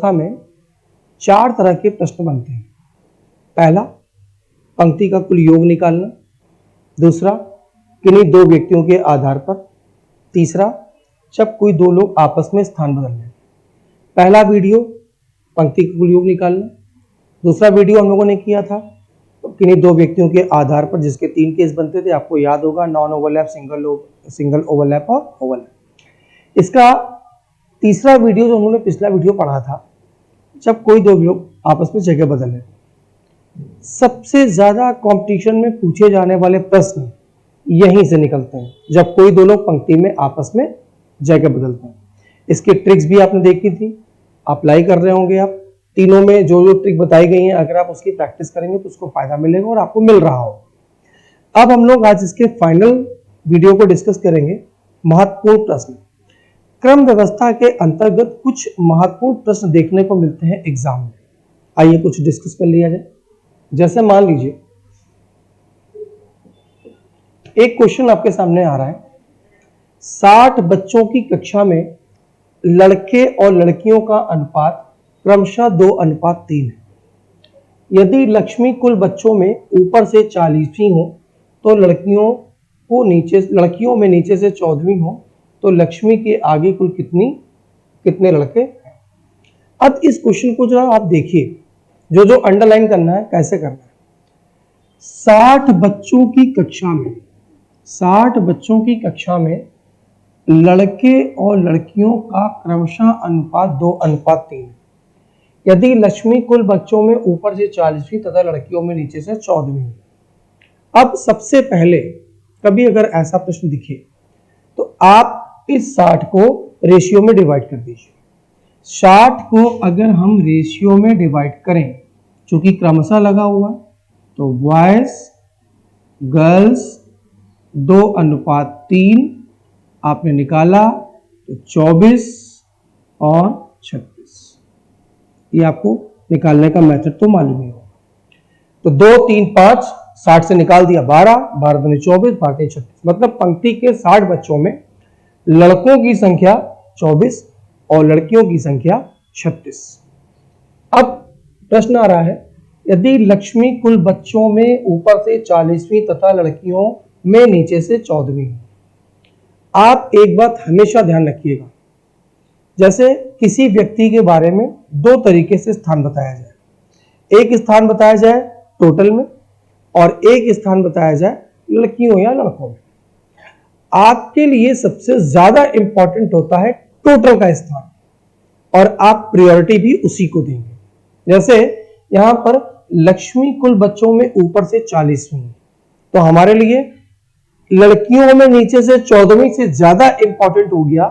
व्यवस्था में 4 तरह के प्रश्न बनते हैं। पहला, पंक्ति का कुल योग निकालना। दूसरा, किन्हीं 2 व्यक्तियों के आधार पर। तीसरा, जब कोई 2 लोग आपस में स्थान बदल लें। पहला वीडियो पंक्ति का कुल योग निकालना। दूसरा वीडियो हम लोगों ने किया था किन्हीं 2 व्यक्तियों के आधार पर, जिसके 3 केस बनते थे, आपको याद होगा, नॉन ओवरलैप, सिंगल ओवरलैप और ओवरलैप। इसका तीसरा वीडियो जो उन्होंने पिछला वीडियो पढ़ा था, जब कोई 2 लोग आपस में जगह बदल लें। सबसे ज्यादा कंपटीशन में पूछे जाने वाले प्रश्न यहीं से निकलते हैं, जब कोई 2 लोग पंक्ति में आपस में जगह बदलते हैं। इसकी ट्रिक्स भी आपने देखी थी, अप्लाई कर रहे होंगे आप। तीनों में जो जो ट्रिक बताई गई हैं, अगर आप उसकी प्रैक्टिस करेंगे तो उसको फायदा मिलेगा और आपको मिल रहा हो। अब हम लोग आज इसके फाइनल वीडियो को डिस्कस करेंगे। महत्वपूर्ण प्रश्न। क्रम व्यवस्था के अंतर्गत कुछ महत्वपूर्ण प्रश्न देखने को मिलते हैं एग्जाम में। आइए कुछ डिस्कस कर लिया जाए। जैसे मान लीजिए एक क्वेश्चन आपके सामने आ रहा है, 60 बच्चों की कक्षा में लड़के और लड़कियों का अनुपात क्रमशः 2:3 है। यदि लक्ष्मी कुल बच्चों में ऊपर से 40वीं हो तो लड़कियों में नीचे से 14वीं हो तो लक्ष्मी के आगे कुल कितने लड़के हैं। अब इस क्वेश्चन को जरा आप देखिए, जो अंडरलाइन करना है कैसे करना है। 60 बच्चों की कक्षा में लड़के और लड़कियों का क्रमशः अनुपात 2:3 है। यदि लक्ष्मी कुल बच्चों में ऊपर से 40वीं तथा लड़कियों में नीचे से 14वीं। अब सबसे पहले कभी अगर ऐसा प्रश्न दिखे तो आप इस 60 को रेशियो में डिवाइड कर दीजिए। 60 को अगर हम रेशियो में डिवाइड करें, चूंकि क्रमशः लगा हुआ है, तो बॉयज गर्ल्स 2:3 आपने निकाला तो 24 और 36। ये आपको निकालने का मेथड तो मालूम ही होगा। तो 2, 3, 5, 60 से निकाल दिया 12, 12 दूनी 24, 12 तीन 36। मतलब पंक्ति के 60 बच्चों में लड़कों की संख्या 24 और लड़कियों की संख्या 36। अब प्रश्न आ रहा है, यदि लक्ष्मी कुल बच्चों में ऊपर से 40वीं तथा लड़कियों में नीचे से 14वीं। आप एक बात हमेशा ध्यान रखिएगा, जैसे किसी व्यक्ति के बारे में 2 तरीके से स्थान बताया जाए। एक स्थान बताया जाए टोटल में और एक स्थान बताया जाए लड़कियों या लड़कों में। आपके लिए सबसे ज्यादा इंपॉर्टेंट होता है टोटल का स्थान और आप प्रायोरिटी भी उसी को देंगे। जैसे यहां पर लक्ष्मी कुल बच्चों में ऊपर से 40वीं, तो हमारे लिए लड़कियों में नीचे से 14वीं से ज्यादा इंपॉर्टेंट हो गया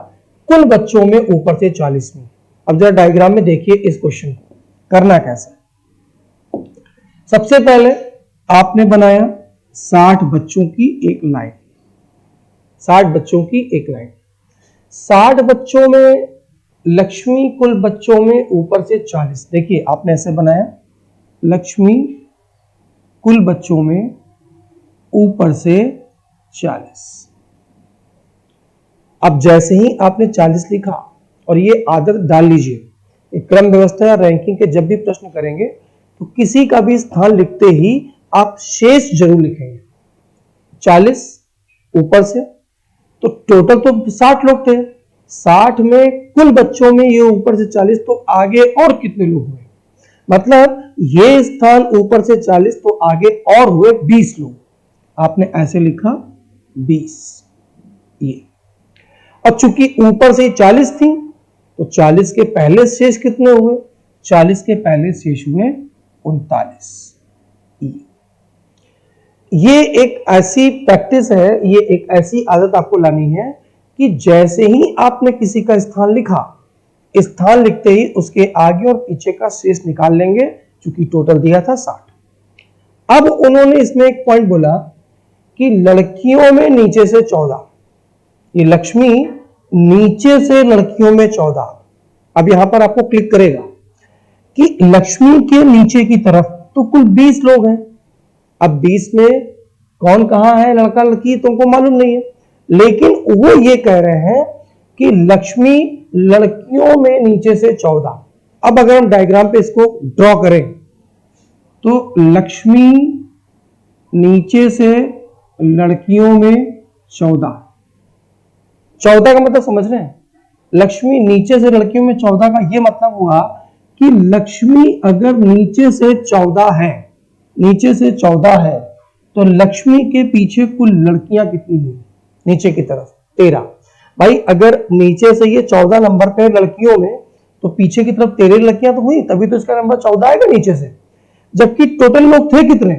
कुल बच्चों में ऊपर से 40वीं। अब जरा डायग्राम में देखिए इस क्वेश्चन को करना कैसे। सबसे पहले आपने बनाया 60 बच्चों की एक लाइन। 60 बच्चों की एक लाइन। 60 बच्चों में लक्ष्मी कुल बच्चों में ऊपर से 40। देखिए आपने ऐसे बनाया, लक्ष्मी कुल बच्चों में ऊपर से 40। अब जैसे ही आपने 40 लिखा, और ये आदत डाल लीजिए, क्रम व्यवस्था या रैंकिंग के जब भी प्रश्न करेंगे तो किसी का भी स्थान लिखते ही आप शेष जरूर लिखेंगे। 40 ऊपर से, तो टोटल तो 60 लोग थे, 60 में कुल बच्चों में ये ऊपर से 40, तो आगे और कितने लोग हुए, मतलब ये स्थान ऊपर से 40 तो आगे और हुए 20 लोग। आपने ऐसे लिखा 20। ये और चूंकि ऊपर से 40 थी तो 40 के पहले शेष कितने हुए, 40 के पहले शेष हुए 39। ये एक ऐसी प्रैक्टिस है, ये एक ऐसी आदत आपको लानी है कि जैसे ही आपने किसी का स्थान लिखा, स्थान लिखते ही उसके आगे और पीछे का शेष निकाल लेंगे, चूंकि टोटल दिया था 60। अब उन्होंने इसमें एक पॉइंट बोला कि लड़कियों में नीचे से 14, ये लक्ष्मी नीचे से लड़कियों में 14। अब यहां पर आपको क्लिक करेगा कि लक्ष्मी के नीचे की तरफ तो कुल 20 लोग हैं। अब 20 में कौन कहां है, लड़का लड़की तुमको मालूम नहीं है, लेकिन वो ये कह रहे हैं कि लक्ष्मी लड़कियों में नीचे से 14। अब अगर हम डायग्राम पे इसको ड्रॉ करें तो लक्ष्मी नीचे से लड़कियों में 14 का मतलब समझ रहे हैं, लक्ष्मी नीचे से लड़कियों में 14 का ये मतलब हुआ कि लक्ष्मी अगर नीचे से 14 है, नीचे से 14 है तो लक्ष्मी के पीछे कुल लड़कियां कितनी हुई? नीचे की तरफ 13। भाई अगर नीचे से ये 14 नंबर पे लड़कियों में तो पीछे की तरफ 13 लड़कियां तो हुई, तभी तो इसका नंबर 14 आएगा नीचे से। जबकि टोटल लोग थे कितने?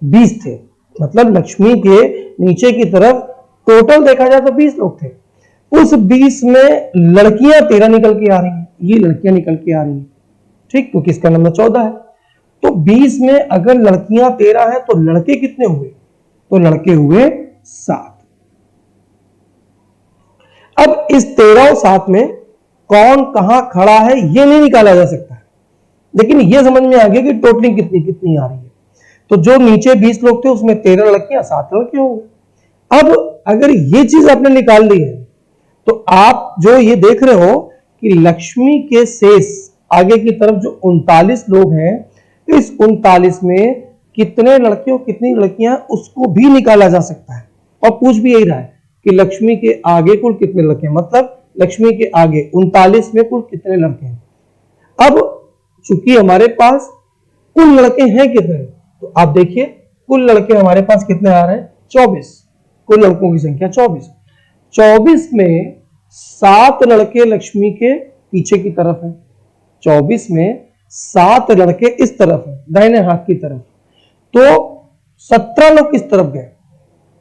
20 थे। मतलब लक्ष्मी के नीचे की तरफ टोटल देखा जाए तो 20 लोग थे, उस 20 में लड़कियां 13 निकल के आ रही हैं, ये लड़कियां निकल के आ रही हैं, ठीक, क्योंकि इसका नंबर 14 है। तो 20 में अगर लड़कियां 13 है तो लड़के कितने हुए? तो लड़के हुए 7। अब इस 13 और 7 में कौन कहां खड़ा है ये नहीं निकाला जा सकता है, लेकिन ये समझ में आ गया कि टोटलिंग कितनी कितनी आ रही है। तो जो नीचे 20 लोग थे उसमें 13 लड़कियां 7 लड़के होंगे। अब अगर ये चीज आपने निकाल ली है तो आप जो ये देख रहे हो कि लक्ष्मी के शेष आगे की तरफ जो 39 लोग हैं, इस 39 में कितने लड़के और कितनी लड़कियां उसको भी निकाला जा सकता है। और पूछ भी यही रहा है कि लक्ष्मी के आगे कुल कितने लड़के हैं, मतलब लक्ष्मी के आगे 39 में कुल कितने लड़के हैं। अब चूंकि हमारे पास कुल लड़के हैं कितने, तो आप देखिए कुल लड़के हमारे पास कितने आ रहे हैं? 24। कुल लड़कों की संख्या 24। 24 में 7 लड़के लक्ष्मी के पीछे की तरफ है, 24 में 7 लड़के इस तरफ है, दाहिने हाथ की तरफ। तो 17 लोग किस तरफ गए?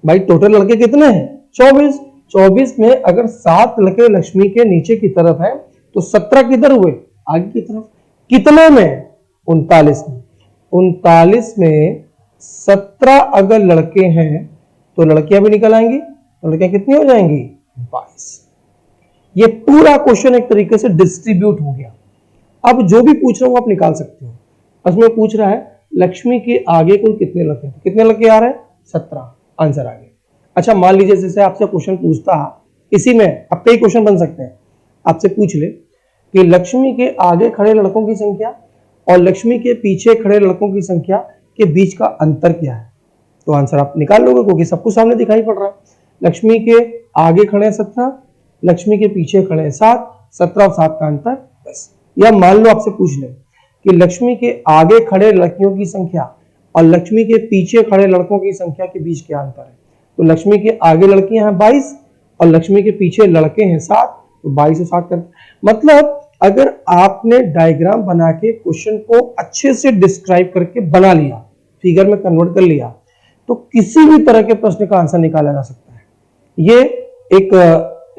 भाई टोटल लड़के कितने हैं? 24। 24 में अगर 7 लड़के लक्ष्मी के नीचे की तरफ है तो 17 किधर हुए? आगे की तरफ। कितने में? 39 में। 39 में 17 अगर लड़के हैं तो लड़कियां भी निकल आएंगी, तो लड़कियां कितनी हो जाएंगी? 22। ये पूरा क्वेश्चन एक तरीके से डिस्ट्रीब्यूट हो गया। अब जो भी पूछ रहा हूं आप निकाल सकते हो। उसमें पूछ रहा है लक्ष्मी के आगे कुल कितने लड़के हैं, कितने लड़के आ रहे हैं? 17। आंसर आ गया। अच्छा मान लीजिए जैसे आपसे क्वेश्चन पूछता है, इसी में अब कई क्वेश्चन बन सकते हैं। आपसे पूछ ले कि लक्ष्मी के आगे खड़े लड़कों की संख्या और लक्ष्मी के पीछे खड़े लड़कों की संख्या के बीच का अंतर क्या है, तो आंसर आप निकाल लोगे क्योंकि सब कुछ सामने दिखाई पड़ रहा है। लक्ष्मी के आगे खड़े हैं 17, लक्ष्मी के पीछे खड़े हैं 7, 17 और 7 का अंतर 10। या मान लो आपसे पूछ ले कि लक्ष्मी के आगे खड़े लड़कियों की संख्या और लक्ष्मी के पीछे खड़े लड़कों की संख्या के बीच क्या अंतर है, तो लक्ष्मी के आगे लड़कियां हैं 22 और लक्ष्मी के पीछे लड़के हैं 7, तो 22 और 7 कर। मतलब अगर आपने डायग्राम बना के क्वेश्चन को अच्छे से डिस्क्राइब करके बना लिया, फिगर में कन्वर्ट कर लिया, तो किसी भी तरह के प्रश्न का आंसर निकाला जा सकता है। ये एक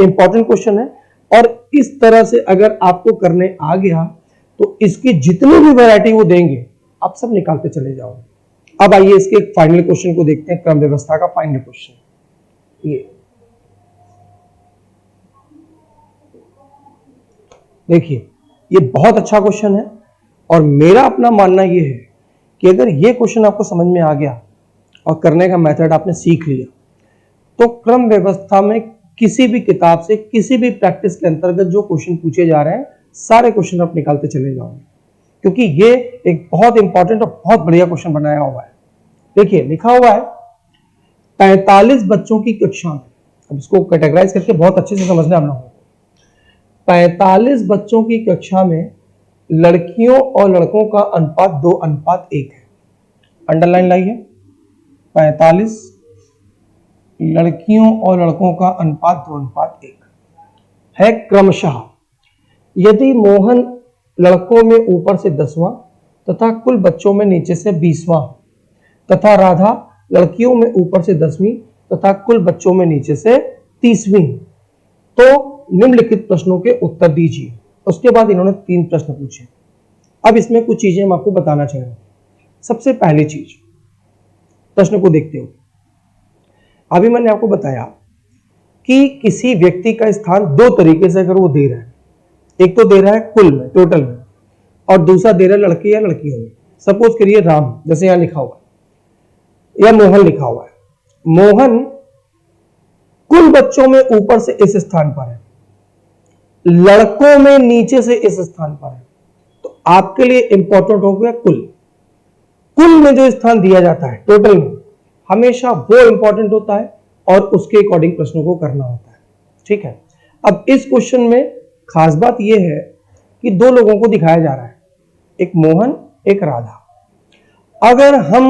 इंपॉर्टेंट क्वेश्चन है और इस तरह से अगर आपको करने आ गया तो इसकी जितनी भी वैरायटी वो देंगे आप सब निकालते चले जाओगे। अब आइए इसके एक फाइनल क्वेश्चन को देखते हैं, क्रम व्यवस्था का फाइनल क्वेश्चन। ये देखिए ये बहुत अच्छा क्वेश्चन है और मेरा अपना मानना यह है कि अगर ये क्वेश्चन आपको समझ में आ गया और करने का मेथड आपने सीख लिया तो क्रम व्यवस्था में किसी भी किताब से किसी भी प्रैक्टिस के अंतर्गत जो क्वेश्चन पूछे जा रहे हैं सारे क्वेश्चन आप निकालते चले जाओगे, क्योंकि ये एक बहुत इंपॉर्टेंट और बहुत बढ़िया क्वेश्चन बनाया हुआ है। देखिए लिखा हुआ है 45 बच्चों की कक्षा में, अब इसको कैटेगराइज करके बहुत अच्छे से समझना हम लोगों को। 45 बच्चों की कक्षा में लड़कियों और लड़कों का अनुपात 2:1 है। अंडरलाइन लाइए, 45 लड़कियों और लड़कों का अनुपात 2:1 है क्रमशः। यदि मोहन लड़कों में ऊपर से 10वां तथा कुल बच्चों में नीचे से 20वां तथा राधा लड़कियों में ऊपर से 10वीं तथा कुल बच्चों में नीचे से 30वीं, तो निम्नलिखित प्रश्नों के उत्तर दीजिए। उसके बाद इन्होंने 3 प्रश्न पूछे। अब इसमें कुछ चीजें हम आपको बताना चाहेंगे। सबसे पहली चीज, प्रश्न को देखते हो, अभी मैंने आपको बताया कि किसी व्यक्ति का स्थान 2 तरीके से अगर वो दे रहा है, एक तो दे रहा है कुल में, टोटल में, और दूसरा दे रहा है लड़के या लड़कियों में। सपोज करिए राम, जैसे यहां लिखा हुआ है, या मोहन लिखा हुआ है। मोहन कुल बच्चों में ऊपर से इस स्थान पर है, लड़कों में नीचे से इस स्थान पर है। आपके लिए इंपॉर्टेंट हो गया कुल। कुल में जो स्थान दिया जाता है टोटल में, हमेशा वो इंपॉर्टेंट होता है और उसके अकॉर्डिंग प्रश्नों को करना होता है। ठीक है, अब इस क्वेश्चन में खास बात यह है कि दो लोगों को दिखाया जा रहा है, एक मोहन एक राधा। अगर हम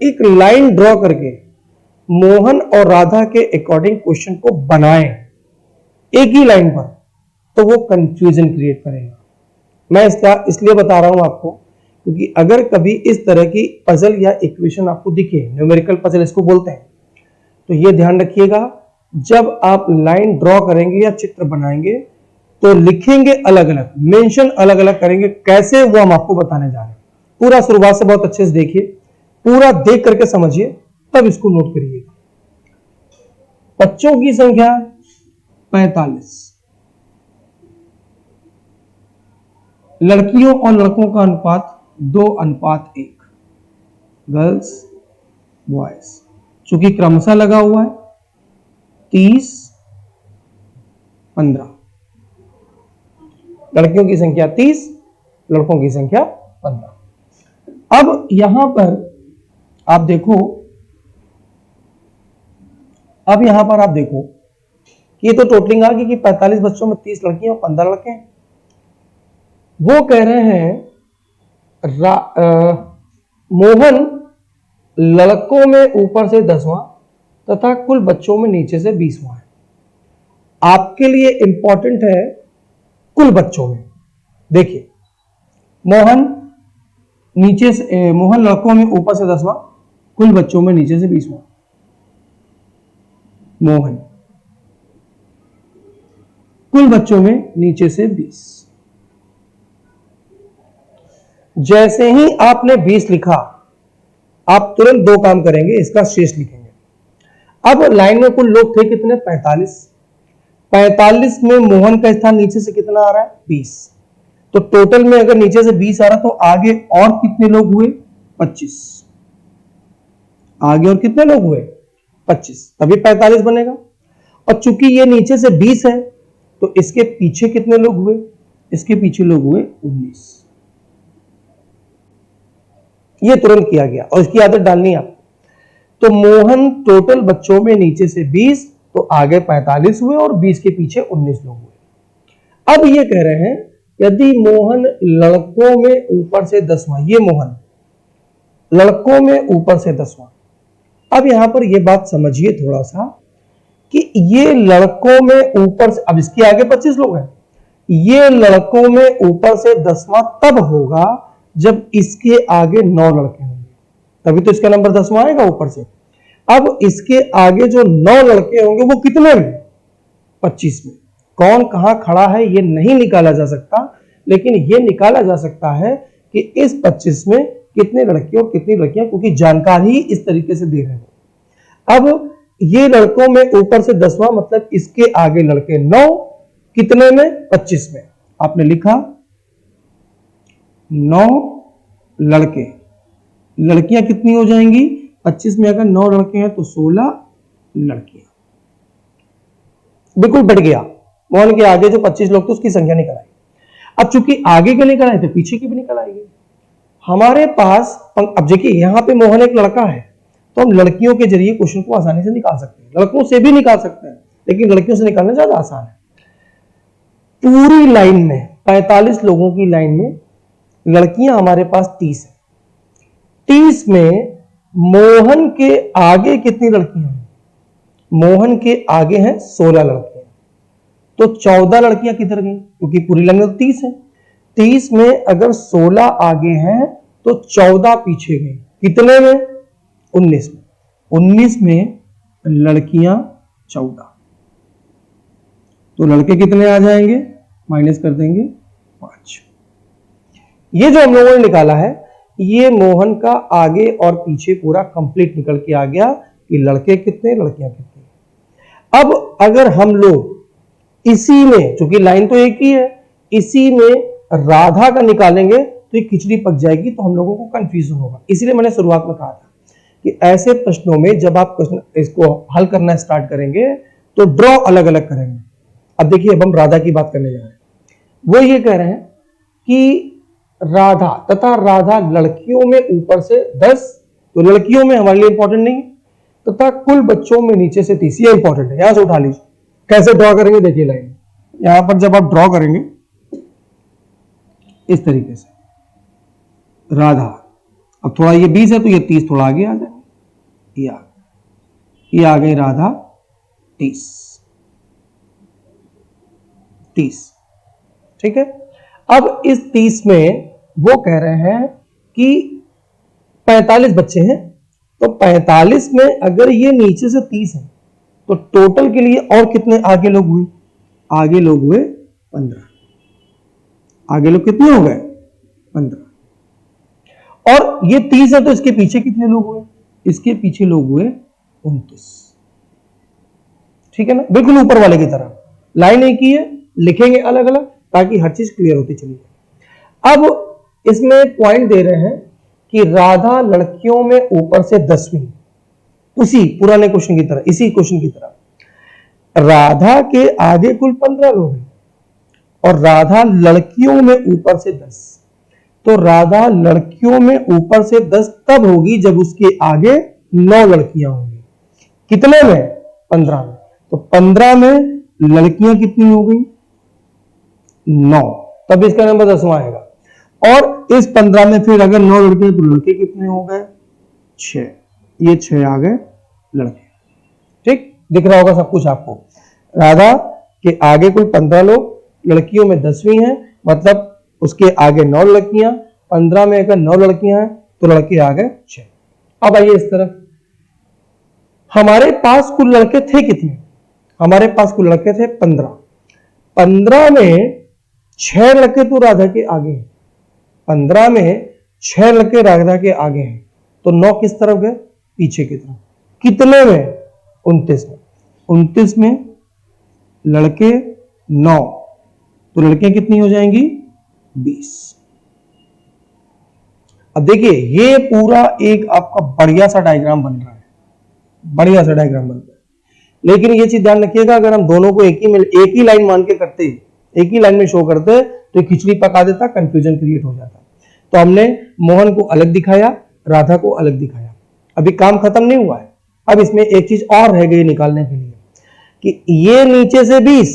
एक लाइन ड्रॉ करके मोहन और राधा के अकॉर्डिंग क्वेश्चन को बनाएं एक ही लाइन पर, तो वो कंफ्यूजन क्रिएट करेगा। मैं इसका इसलिए बता रहा हूं आपको क्योंकि अगर कभी इस तरह की पजल या इक्वेशन आपको दिखे, न्यूमेरिकल पजल इसको बोलते हैं, तो ये ध्यान रखिएगा जब आप लाइन ड्रॉ करेंगे या चित्र बनाएंगे तो लिखेंगे अलग अलग, मेंशन अलग अलग करेंगे, कैसे वो हम आपको बताने जा रहे हैं। पूरा शुरुआत से बहुत अच्छे से देखिए, पूरा देख करके समझिए, तब इसको नोट करिएगा। बच्चों की संख्या 45, लड़कियों और लड़कों का अनुपात 2:1, गर्ल्स बॉयज, चूंकि क्रमशः लगा हुआ है 30, 15, लड़कियों की संख्या 30, लड़कों की संख्या 15। अब यहां पर आप देखो, कि ये तो टोटलिंग आ गई कि 45 बच्चों में 30 लड़कियां और 15 लड़के हैं। वो कह रहे हैं मोहन लड़कों में ऊपर से 10वां तथा कुल बच्चों में नीचे से 20वां है। आपके लिए इंपॉर्टेंट है कुल बच्चों में। देखिए, मोहन लड़कों में ऊपर से 10वां, कुल बच्चों में नीचे से 20वां। मोहन कुल बच्चों में नीचे से 20। जैसे ही आपने 20 लिखा, आप तुरंत दो काम करेंगे, इसका शेष लिखेंगे। अब लाइन में कुल लोग थे कितने? 45। 45 में मोहन का स्थान नीचे से कितना आ रहा है? 20। तो टोटल में अगर नीचे से 20 आ रहा तो आगे और कितने लोग हुए? 25। आगे और कितने लोग हुए? 25, तभी 45 बनेगा। और चूंकि ये नीचे से 20 है तो इसके पीछे कितने लोग हुए? इसके पीछे लोग हुए 19। ये तुरंत किया गया और इसकी आदत डालनी है आपको। तो मोहन टोटल बच्चों में नीचे से 20, तो आगे 45 हुए और 20 के पीछे 19 लोग हुए। अब ये कह रहे हैं यदि मोहन लड़कों में ऊपर से 10वां, ये मोहन लड़कों में ऊपर से 10वां। अब यहां पर यह बात समझिए थोड़ा सा कि ये लड़कों में ऊपर से, अब इसके आगे 25 लोग हैं, ये लड़कों में ऊपर से 10वां तब होगा जब इसके आगे 9 लड़के होंगे, तभी तो इसका नंबर 10वां आएगा ऊपर से। अब इसके आगे जो 9 लड़के होंगे वो कितने में? 25 में। कौन कहां खड़ा है ये नहीं निकाला जा सकता, लेकिन ये निकाला जा सकता है कि इस 25 में कितने लड़के और कितनी लड़कियां, क्योंकि जानकारी इस तरीके से दे रहे हैं। अब ये लड़कों में ऊपर से 10वां मतलब इसके आगे लड़के 9, कितने में? 25 में। आपने लिखा 9 लड़के, लड़कियां कितनी हो जाएंगी? 25 में अगर 9 लड़के हैं तो 16 लड़कियां। बिल्कुल बढ़ गया। मोहन के आगे जो 25 लोग थे उसकी संख्या निकल आई। अब चूंकि आगे के निकल आए तो पीछे की भी निकल आएगी हमारे पास। अब देखिए यहां पे मोहन एक लड़का है तो हम लड़कियों के जरिए क्वेश्चन को आसानी से निकाल सकते हैं, लड़कों से भी निकाल सकते हैं, लेकिन लड़कियों से निकालना ज्यादा आसान है। पूरी लाइन में 45 लोगों की लाइन में लड़कियां हमारे पास 30 है। 30 में मोहन के आगे कितनी लड़कियां हैं? मोहन के आगे हैं 16 लड़कियां, तो 14 लड़कियां किधर गई? क्योंकि पूरी लाइन में 30 है। 30 में अगर 16 आगे हैं तो 14 पीछे गई, कितने में? 19 में। 19 में लड़कियां 14, तो लड़के कितने आ जाएंगे? माइनस कर देंगे 5। ये जो हम लोगों ने निकाला है ये मोहन का आगे और पीछे पूरा कंप्लीट निकल के आ गया कि लड़के कितने लड़कियां कितनी। अब अगर हम लोग इसी में, चूंकि लाइन तो एक ही है, इसी में राधा का निकालेंगे तो ये खिचड़ी पक जाएगी, तो हम लोगों को कंफ्यूजन होगा। इसीलिए मैंने शुरुआत में कहा था कि ऐसे प्रश्नों में जब आप इसको हल करना स्टार्ट करेंगे तो ड्रॉ अलग अलग करेंगे। अब देखिए, अब हम राधा की बात करने जा रहे हैं। वो ये कह रहे हैं कि राधा तथा राधा लड़कियों में ऊपर से 10, तो लड़कियों में हमारे लिए इंपॉर्टेंट नहीं है, तथा कुल बच्चों में नीचे से 30, ये इंपॉर्टेंट है, यहां से उठा लीजिए। कैसे ड्रॉ करेंगे देखिए लाइन, यहां पर जब आप ड्रॉ करेंगे इस तरीके से राधा, अब थोड़ा ये 20 है तो ये 30 थोड़ा आगे आ जाएंगे, ये आ गई राधा 30, ठीक है। अब इस 30 में वो कह रहे हैं कि 45 बच्चे हैं, तो 45 में अगर ये नीचे से 30 है तो टोटल के लिए और कितने आगे लोग हुए? आगे लोग हुए 15, आगे लोग कितने हो गए? 15। और ये 30 है तो इसके पीछे कितने लोग हुए? इसके पीछे लोग हुए 29, ठीक है ना, बिल्कुल ऊपर वाले की तरह। लाइन एक ही है, लिखेंगे अलग अलग ताकि हर चीज क्लियर होती चली जाए। अब इसमें पॉइंट दे रहे हैं कि राधा लड़कियों में ऊपर से 10वीं, उसी पुराने क्वेश्चन की तरह, इसी क्वेश्चन की तरह राधा के आगे कुल 15 लोग हैं और राधा लड़कियों में ऊपर से 10, तो राधा लड़कियों में ऊपर से 10 तब होगी जब उसके आगे 9 लड़कियां होंगी। कितने में? 15 में। तो 15 में लड़कियां कितनी हो गई? 9, तब इसका नंबर 10वां आएगा। और इस 15 में फिर अगर 9 लड़के तो लड़के कितने हो गए? 6, ये 6 आ गए लड़के, ठीक दिख रहा होगा सब कुछ आपको। राधा के आगे कुल 15 लोग, लड़कियों में 10वीं है, मतलब उसके आगे 9 लड़कियां, 15 में अगर 9 लड़कियां हैं तो लड़के आ गए 6। अब आइए इस तरफ, हमारे पास कुल लड़के थे कितने? हमारे पास कुल लड़के थे 15, 15 में 6 लड़के तो राधा के आगे हैं, 15 में 6 लड़के राधा के आगे हैं, तो 9 किस तरफ गए? पीछे की तरफ। कितने में? 29 में। 29 में लड़के 9, तो लड़कियां कितनी हो जाएंगी? 20। अब देखिए ये पूरा एक आपका बढ़िया सा डायग्राम बन रहा है, बढ़िया सा डायग्राम बन रहा है। लेकिन ये चीज ध्यान रखिएगा, अगर हम दोनों को एक ही लाइन मान के करते, एक ही लाइन में शो करते तो खिचड़ी पका देता, कंफ्यूजन क्रिएट हो जाता। तो हमने मोहन को अलग दिखाया, राधा को अलग दिखाया। अभी काम खत्म नहीं हुआ है, अब इसमें एक चीज और रह गई निकालने के लिए कि ये नीचे से 20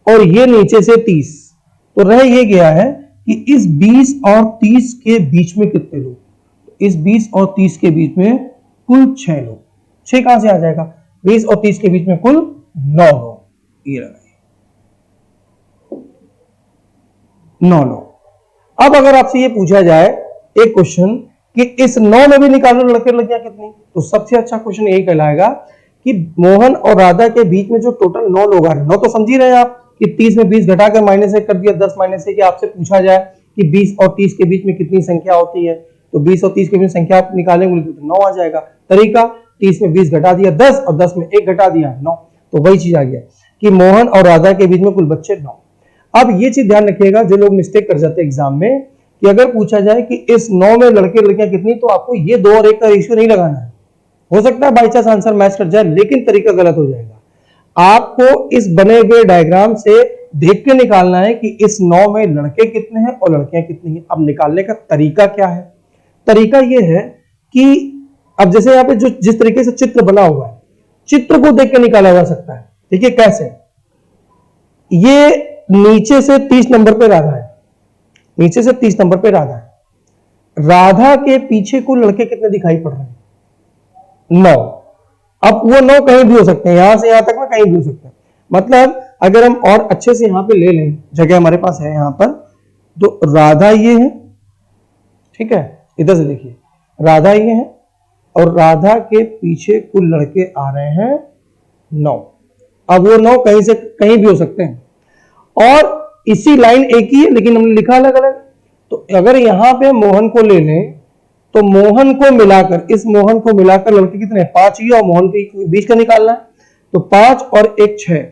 और ये नीचे से 30, तो रह ये गया है कि इस 20 और 30 के बीच में कितने लोग? इस 20 और 30 के बीच में कुल 6 लोग। 6 कहां से आ जाएगा? 20 और 30 के बीच में कुल 9 लोग, ये रहा 9 लोग। अब अगर आपसे ये पूछा जाए एक क्वेश्चन कि इस 9 में भी निकालो लड़के लड़कियां कितनी, तो सबसे अच्छा क्वेश्चन यही कहलाएगा कि मोहन और राधा के बीच में जो टोटल 9 लोग आ रहे हैं, 9 तो समझ ही रहे हैं आप कि 30 में 20 घटाकर -1 कर दिया, 10 -1, कि आपसे पूछा जाए कि 20 और 30 के बीच में कितनी संख्या होती है, तो 20 और 30 के बीच संख्या आप निकालेंगे तो 9 आ जाएगा। तरीका, 30 में 20 घटा दिया 10 और 10 में 1 घटा दिया 9, तो वही चीज आ गया कि मोहन और राधा के बीच में कुल बच्चे 9। अब ये चीज ध्यान रखिएगा, जो लोग मिस्टेक कर जाते हैं एग्जाम में, कि अगर पूछा जाए कि इस 9 में लड़के लड़कियां कितनी, तो आपको ये 2 और 1 का रेशियो नहीं लगाना है। हो सकता है बाई चांस आंसर मैच कर जाए, लेकिन तरीका गलत हो जाएगा। आपको इस बने हुए डायग्राम से देख के निकालना है कि इस 9 में लड़के कितने हैं और लड़कियां कितनी हैं। अब निकालने का तरीका क्या है? तरीका यह है कि अब जैसे यहाँ पे जो जिस तरीके से चित्र बना हुआ है, चित्र को देख के निकाला जा सकता है। देखिए कैसे, ये नीचे से 30 नंबर पे राधा है, नीचे से 30 नंबर पे राधा है। राधा के पीछे कुल लड़के कितने दिखाई पड़ रहे हैं? 9। अब वो 9 कहीं भी हो सकते हैं, यहां से यहां तक में कहीं भी हो सकते हैं। मतलब अगर हम और अच्छे से यहां पे ले लें, जगह हमारे पास है यहां पर, तो राधा ये है, ठीक है, इधर से देखिए राधा ये है और राधा के पीछे कुल लड़के आ रहे हैं 9। अब वो 9 कहीं से कहीं भी हो सकते हैं और इसी लाइन एक ही है, लेकिन हमने लिखा अलग अलग। तो अगर यहां पे मोहन को ले लें तो मोहन को मिलाकर, इस मोहन को मिलाकर लड़के कितने? 5 ही, और मोहन के बीच का निकालना है, तो 5 और 1 6।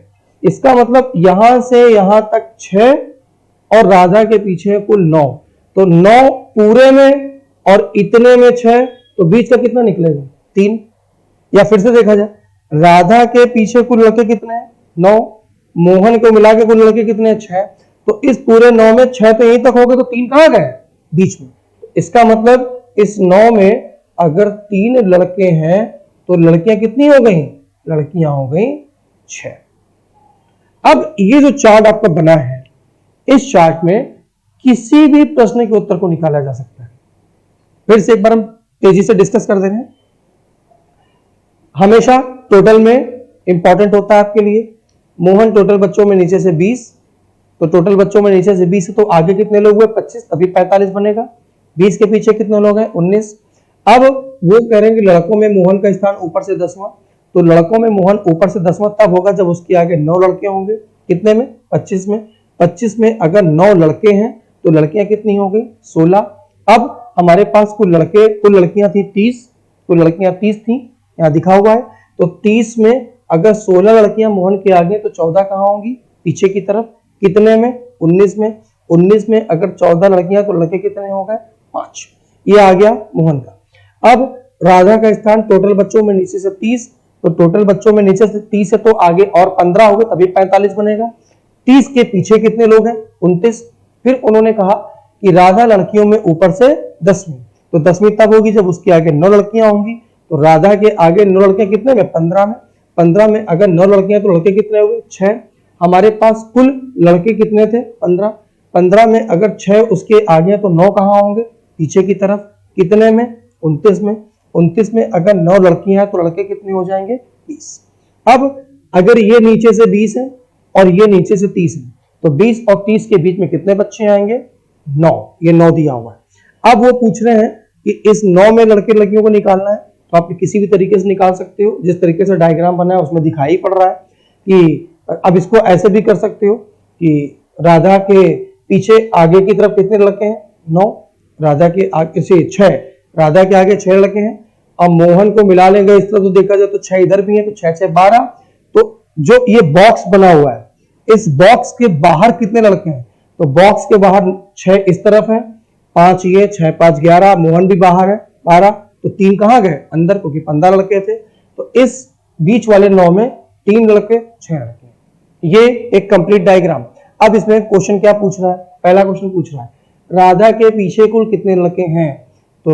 इसका मतलब यहां से यहां तक 6 और राधा के पीछे कुल 9, तो 9 पूरे में और इतने में 6, तो बीच का कितना निकलेगा? 3। या फिर से देखा जाए, राधा के पीछे कुल लड़के कितने हैं? 9, मोहन को मिला के कुल लड़के कितने हैं? 6, तो इस पूरे 9 में 6 तो यहीं तक हो गए, तो 3 कहां गए? बीच में। इसका मतलब इस 9 में अगर 3 लड़के हैं तो लड़कियां कितनी हो गई? लड़कियां हो गई 6। अब ये जो चार्ट आपका बना है, इस चार्ट में किसी भी प्रश्न के उत्तर को निकाला जा सकता है। फिर से एक बार हम तेजी से डिस्कस कर दे रहे हैं। हमेशा टोटल में इंपॉर्टेंट होता है आपके लिए। मोहन टोटल बच्चों में नीचे से 20, तो टोटल बच्चों में नीचे से 20 है, तो आगे कितने लोग हुए? 25, तभी 45 बनेगा। 20 के पीछे कितने लोग हैं? 19। अब वो कह रहे हैं कि लड़कों में मोहन का स्थान ऊपर से 10वां, तो लड़कों में मोहन ऊपर से 10वां तब होगा जब उसके आगे 9 लड़के होंगे। कितने में? 25 में। 25 में अगर 9 लड़के हैं तो लड़कियां कितनी हो गई? 16। अब हमारे पास कुल लड़कियां थी 30, कुल लड़कियां 30 थी, यहाँ दिखा हुआ है। तो 30 में अगर 16 लड़कियां मोहन के आगे तो 14 कहां होंगी? पीछे की तरफ। कितने में? 19 में। 19 में अगर 14 लड़कियां तो लड़के कितने हो गए? 5। ये आ गया मोहन का। अब राधा का स्थान टोटल बच्चों में नीचे से 30, तो टोटल बच्चों में नीचे से 30 है, तो आगे और 15 हो गए, तभी 45 बनेगा। 30 के पीछे कितने लोग हैं? 29। फिर उन्होंने कहा कि राधा लड़कियों में ऊपर से 10वीं, तो 10वीं तब होगी जब उसके आगे 9 लड़कियां होंगी। तो राधा के आगे 9 लड़कियां कितने में? 15 में। 15 में अगर 9 लड़कियां तो लड़के कितने हो गए? 6। हमारे पास कुल लड़के कितने थे? 15। 15 में अगर 6 उसके आगे तो 9 कहां होंगे? पीछे की तरफ। कितने में? 29 में। 29 में अगर 9 लड़कियां हैं तो लड़के कितने हो जाएंगे? 20। अब अगर ये नीचे से 20 है और ये नीचे से 30 है, तो 20 और 30 के बीच में कितने बच्चे आएंगे? 9। ये 9 दिया हुआ है। अब वो पूछ रहे हैं कि इस 9 में लड़के लड़कियों को निकालना है, तो आप किसी भी तरीके से निकाल सकते हो। जिस तरीके से डायग्राम बना है उसमें दिखाई पड़ रहा है कि अब इसको ऐसे भी कर सकते हो कि राधा के पीछे आगे की तरफ कितने लड़के हैं? 9। राधा के आगे से 6, राधा के आगे 6 लड़के हैं। अब मोहन को मिला लेंगे इस तरफ तो देखा जाए तो 6 इधर भी है, तो 6 6 12। तो जो ये बॉक्स बना हुआ है, इस बॉक्स के बाहर कितने लड़के हैं? तो बॉक्स के बाहर 6 इस तरफ है, 5 ये, 6 5 11, मोहन भी बाहर है 12, तो 3 कहां गए? अंदर, क्योंकि 15 लड़के थे। तो इस बीच वाले 9 में 3 लड़के 6 लड़के। ये एक कंप्लीट डायग्राम। अब इसमें क्वेश्चन क्या पूछ रहा है? पहला क्वेश्चन पूछ रहा है राधा के पीछे कुल कितने लड़के हैं? तो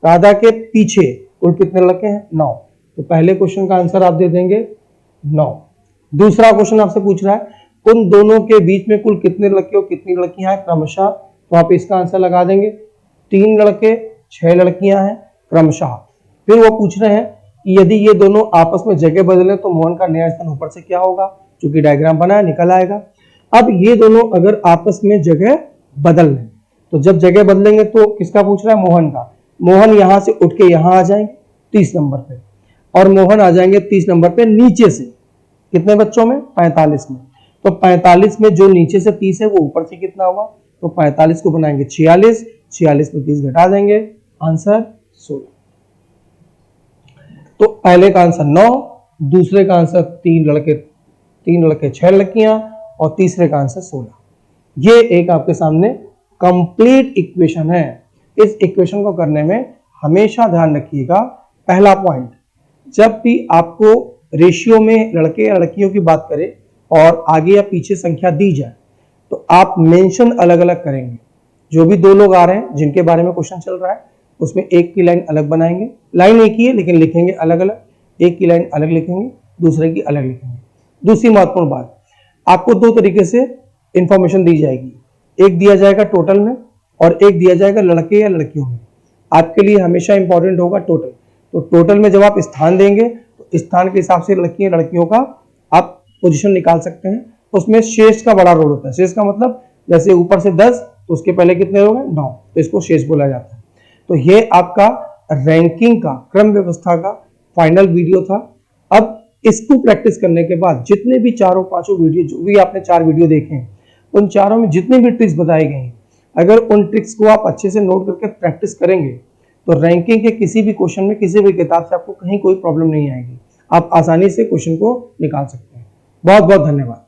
राधा के पीछे कुल कितने लड़के हैं? 9। तो पहले क्वेश्चन का आंसर आप दे देंगे 9। दूसरा क्वेश्चन आपसे पूछ रहा है उन दोनों के बीच में कुल कितने लड़के और कितनी लड़कियां हैं क्रमशः? तो आप इसका आंसर लगा देंगे 3 लड़के 6 लड़कियां हैं क्रमशः। फिर वो पूछ रहे हैं कि यदि ये दोनों आपस में जगह बदले तो मोहन का नया स्थान ऊपर से क्या होगा? क्योंकि डायग्राम बना है, निकल आएगा। अब ये दोनों अगर आपस में जगह बदल लें, तो जब जगह बदलेंगे तो किसका पूछ रहा है? मोहन का। मोहन यहां से उठ के यहां आ जाएंगे 30 नंबर पे, और मोहन आ जाएंगे 30 नंबर पे नीचे से। कितने बच्चों में? 45 में। तो 45 में जो नीचे से 30 है वो ऊपर से कितना हुआ? तो 45 को बनाएंगे 46, 46 में 30 घटा देंगे, आंसर 16। तो पहले का आंसर 9, दूसरे का आंसर 3 लड़के 6 लड़कियां, और तीसरे का आंसर 16। ये एक आपके सामने कंप्लीट इक्वेशन है। इस इक्वेशन को करने में हमेशा ध्यान रखिएगा, पहला पॉइंट, जब भी आपको रेशियो में लड़के या लड़कियों की बात करें और आगे या पीछे संख्या दी जाए, तो आप मेंशन अलग अलग करेंगे। जो भी 2 लोग आ रहे हैं जिनके बारे में क्वेश्चन चल रहा है, उसमें एक की लाइन अलग बनाएंगे। लाइन एक ही है लेकिन लिखेंगे अलग अलग। एक की लाइन अलग लिखेंगे, दूसरे की अलग लिखेंगे। दूसरी महत्वपूर्ण बात, आपको 2 तरीके से इंफॉर्मेशन दी जाएगी। एक दिया जाएगा टोटल में और एक दिया जाएगा लड़के या लड़कियों में। आपके लिए हमेशा इंपॉर्टेंट होगा टोटल। तो टोटल में जब आप स्थान देंगे तो स्थान के हिसाब से लड़कियां लड़कियों का आप पोजीशन निकाल सकते हैं। उसमें शेष का बड़ा रोल होता है। शेष का मतलब जैसे ऊपर से 10 तो उसके पहले कितने लोग हैं? 9, तो इसको शेष बोला जाता है। तो ये आपका रैंकिंग का, क्रम व्यवस्था का फाइनल वीडियो था। अब इसको प्रैक्टिस करने के बाद जितने भी 4-5 वीडियो, जो भी आपने 4 वीडियो देखे हैं, उन चारों में जितनी भी ट्रिक्स बताई गई हैं, अगर उन ट्रिक्स को आप अच्छे से नोट करके प्रैक्टिस करेंगे तो रैंकिंग के किसी भी क्वेश्चन में, किसी भी किताब से आपको कहीं कोई प्रॉब्लम नहीं आएगी। आप आसानी से क्वेश्चन को निकाल सकते हैं। बहुत बहुत धन्यवाद।